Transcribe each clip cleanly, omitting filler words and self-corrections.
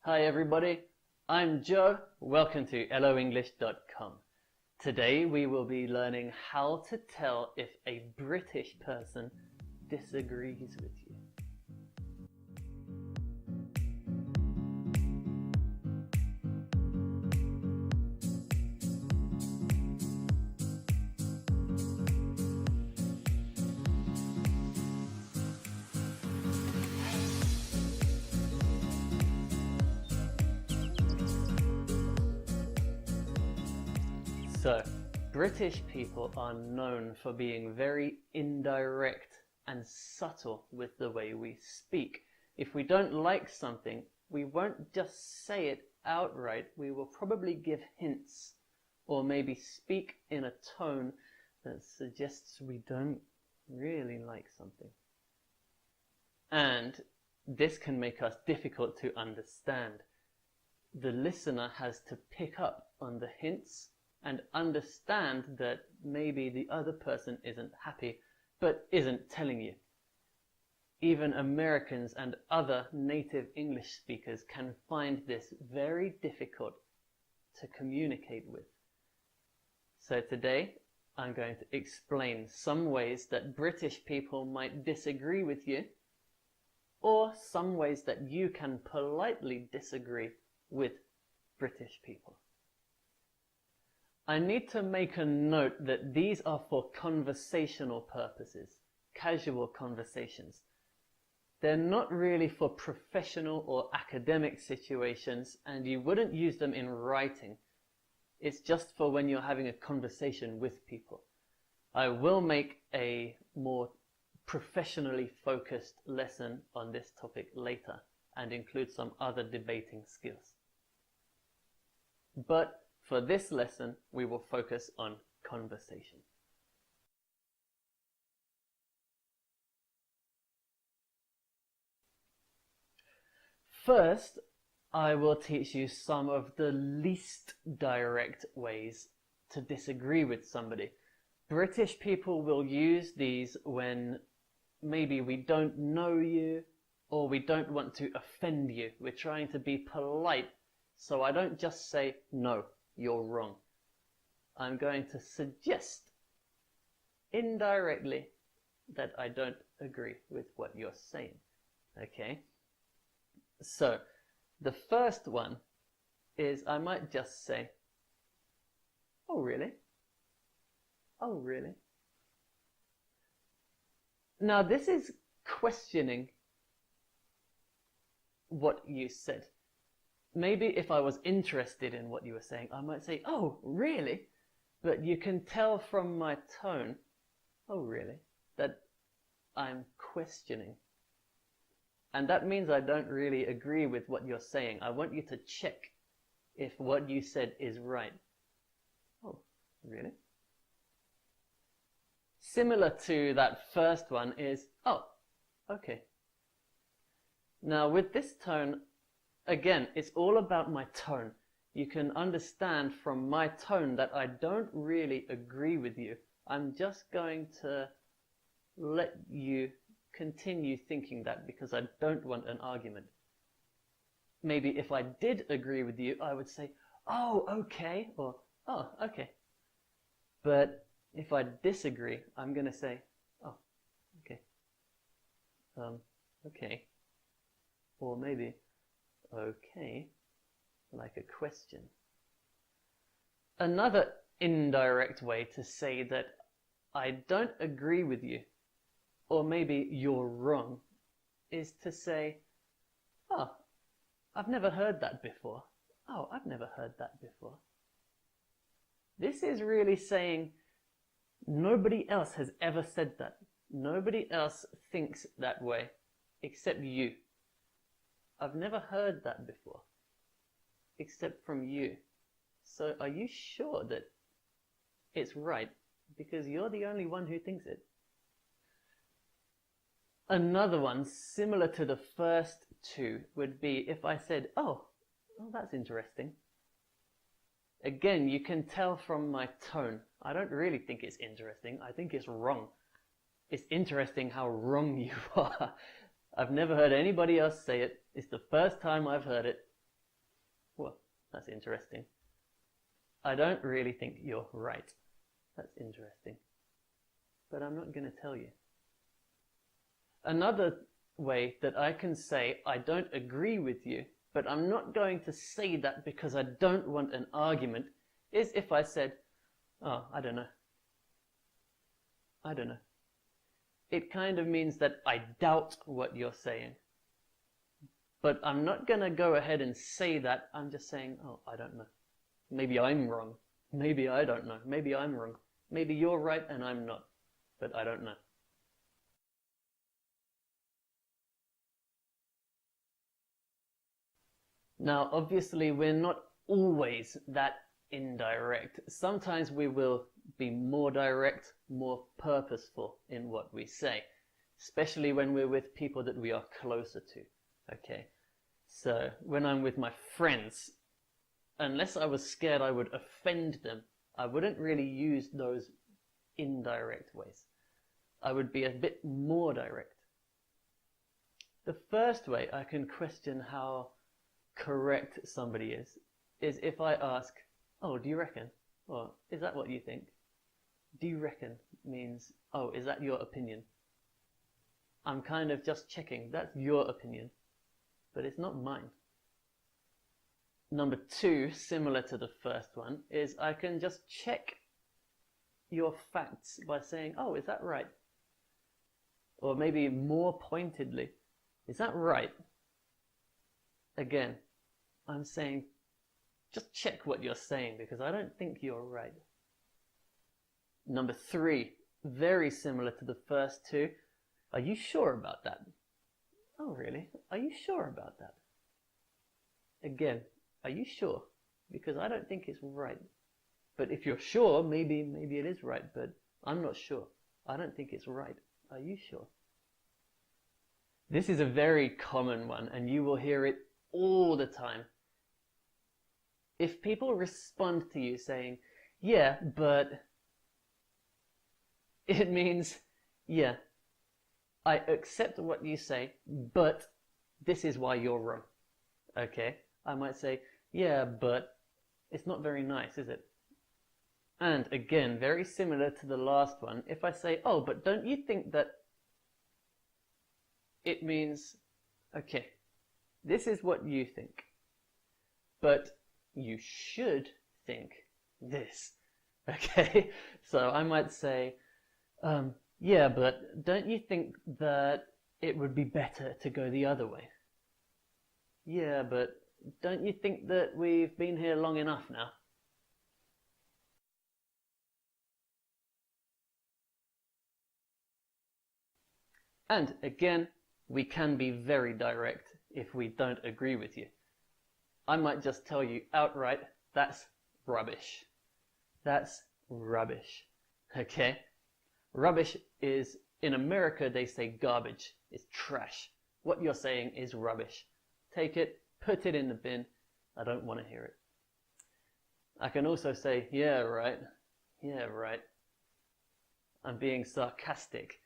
Hi everybody, I'm Joe. Welcome to helloenglish.com. Today we will be learning how to tell if a British person disagrees with you. So, British people are known for being very indirect and subtle with the way we speak. If we don't like something, we won't just say it outright. We will probably give hints or maybe speak in a tone that suggests we don't really like something. And this can make us difficult to understand. The listener has to pick up on the hints and understand that maybe the other person isn't happy, but isn't telling you. Even Americans and other native English speakers can find this very difficult to communicate with. So today, I'm going to explain some ways that British people might disagree with you, or some ways that you can politely disagree with British people. I need to make a note that these are for conversational purposes, casual conversations. They're not really for professional or academic situations, and you wouldn't use them in writing. It's just for when you're having a conversation with people. I will make a more professionally focused lesson on this topic later and include some other debating skills. But for this lesson, we will focus on conversation. First, I will teach you some of the least direct ways to disagree with somebody. British people will use these when maybe we don't know you or we don't want to offend you. We're trying to be polite, so I don't just say no. You're wrong. I'm going to suggest indirectly that I don't agree with what you're saying. Okay? So, the first one is I might just say, "Oh, really? Oh, really?" Now, this is questioning what you said. Maybe if I was interested in what you were saying, I might say, "Oh, really?" But you can tell from my tone, "Oh, really?" that I'm questioning. And that means I don't really agree with what you're saying. I want you to check if what you said is right. "Oh, really?" Similar to that first one is, "Oh, okay." Now with this tone, again, it's all about my tone. You can understand from my tone that I don't really agree with you. I'm just going to let you continue thinking that because I don't want an argument. Maybe if I did agree with you, I would say, "Oh, okay," or "Oh, okay." But if I disagree, I'm going to say, "Oh, okay. Okay." Or maybe, "Okay," like a question. Another indirect way to say that I don't agree with you, or maybe you're wrong, is to say, "Oh, I've never heard that before." "Oh, I've never heard that before." This is really saying nobody else has ever said that. Nobody else thinks that way except you. "I've never heard that before, except from you. So are you sure that it's right? Because you're the only one who thinks it." Another one, similar to the first two, would be if I said, "Oh, that's interesting." Again, you can tell from my tone. I don't really think it's interesting. I think it's wrong. It's interesting how wrong you are. I've never heard anybody else say it. It's the first time I've heard it. Well, that's interesting. I don't really think you're right. That's interesting. But I'm not going to tell you. Another way that I can say I don't agree with you, but I'm not going to say that because I don't want an argument, is if I said, oh, I don't know. I don't know. It kind of means that I doubt what you're saying. But I'm not going to go ahead and say that. I'm just saying, oh, I don't know. Maybe I'm wrong. Maybe I don't know. Maybe I'm wrong. Maybe you're right and I'm not. But I don't know. Now, obviously, we're not always that indirect. Sometimes we will be more direct, more purposeful in what we say, especially when we're with people that we are closer to. Okay, so when I'm with my friends, unless I was scared I would offend them, I wouldn't really use those indirect ways. I would be a bit more direct. The first way I can question how correct somebody is if I ask, oh, do you reckon? Or is that what you think? Do you reckon means, oh, is that your opinion? I'm kind of just checking, that's your opinion, but it's not mine. Number two, similar to the first one, is I can just check your facts by saying, oh, is that right? Or maybe more pointedly, is that right? Again, I'm saying, just check what you're saying because I don't think you're right. Number three, very similar to the first two, are you sure about that? Oh, really? Are you sure about that? Again, are you sure? Because I don't think it's right. But if you're sure, maybe it is right, but I'm not sure. I don't think it's right. Are you sure? This is a very common one, and you will hear it all the time. If people respond to you saying, yeah, but, it means, yeah, I accept what you say, but this is why you're wrong. Okay? I might say, yeah, but it's not very nice, is it? And again, very similar to the last one, if I say, oh, but don't you think that it means, okay, this is what you think, but you should think this. Okay? So I might say, yeah, but don't you think that it would be better to go the other way? Yeah, but don't you think that we've been here long enough now? And again, we can be very direct if we don't agree with you. I might just tell you outright, that's rubbish. That's rubbish. Okay? Rubbish is, in America they say garbage. It's trash. What you're saying is rubbish. Take it, put it in the bin. I don't want to hear it. I can also say, yeah, right. Yeah, right. I'm being sarcastic.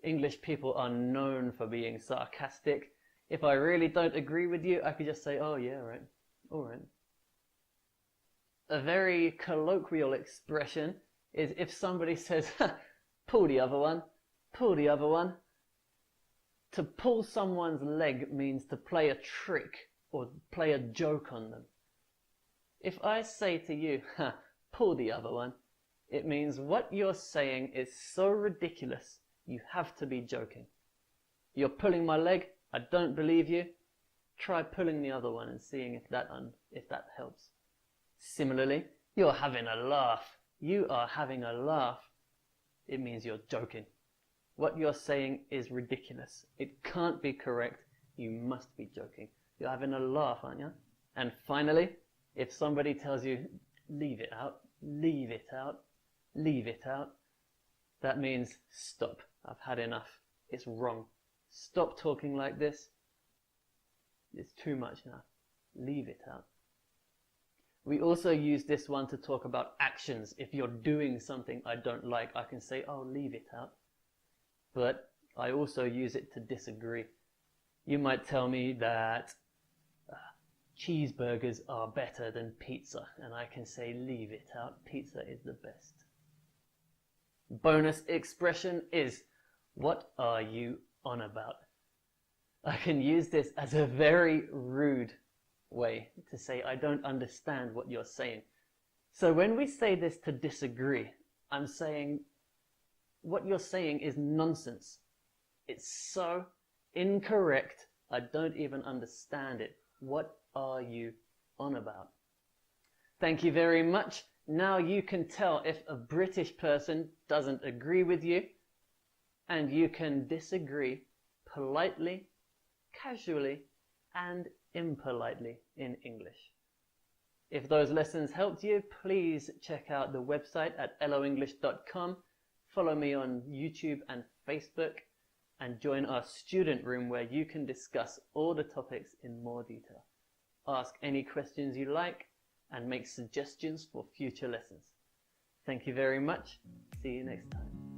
English people are known for being sarcastic. If I really don't agree with you, I could just say, oh, yeah, right. All right. A very colloquial expression is if somebody says, pull the other one, pull the other one. To pull someone's leg means to play a trick or play a joke on them. If I say to you, pull the other one, it means what you're saying is so ridiculous, you have to be joking. You're pulling my leg, I don't believe you. Try pulling the other one and seeing if that helps. Similarly, you're having a laugh. You are having a laugh. It means you're joking. What you're saying is ridiculous. It can't be correct. You must be joking. You're having a laugh, aren't you? And finally, if somebody tells you, leave it out, leave it out, leave it out, that means stop. I've had enough. It's wrong. Stop talking like this. It's too much now. Leave it out. We also use this one to talk about actions. If you're doing something I don't like, I can say, oh, leave it out. But I also use it to disagree. You might tell me that cheeseburgers are better than pizza, and I can say leave it out, pizza is the best. Bonus expression is, what are you on about? I can use this as a very rude way to say I don't understand what you're saying. So when we say this to disagree, I'm saying what you're saying is nonsense. It's so incorrect, I don't even understand it. What are you on about? Thank you very much. Now you can tell if a British person doesn't agree with you, and you can disagree politely, casually, and impolitely in English. If those lessons helped you, please check out the website at loenglish.com, follow me on YouTube and Facebook, and join our student room where you can discuss all the topics in more detail. Ask any questions you like and make suggestions for future lessons. Thank you very much. See you next time.